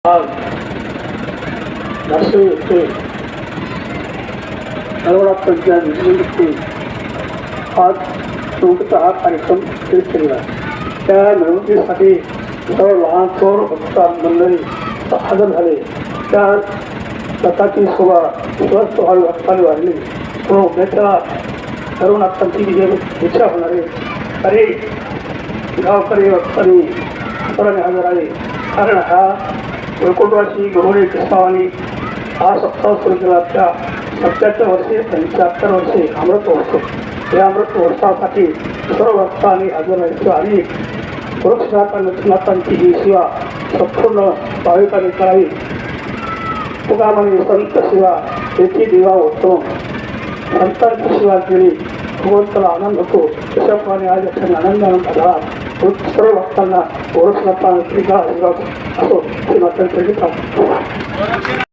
आज नाशिक येथे नवरात्रांच्या निमित्ताने आज चौकचा हा कार्यक्रम सुरू केला. त्या मिरवणुकीसाठी सर्व लहान थोर भक्त मंडळी हजर झाले. त्या स्वतःची शोभा स्वस्थ भक्ताने वाढली. तो उद्याच्या नवरात्रांची इच्छा होणारे अरे गावकरी भक्तांनी सर्वांनी हजर आले. कारण हा वैकुंठवासी गौरी कृष्णावानी हा सप्ताह सुरू केला. त्या 77 वर्षे 75 वर्षे अमृत महोत्सव. या अमृत महोत्सवासाठी सर्व भक्तांनी हजर राहायचं आणि सुरक्षनाथांची ही सेवा संपूर्ण भाविकांनी करावी. तुकारामांनी संत सेवा याची दिवा होतो. संतांची सेवा केली भगवंताला आनंद होतो. त्याच्याप्रमाणे आज याच्या आनंदानं झाला. सर्व भक्तांना गोरक्षनाथांची असो हे मात्र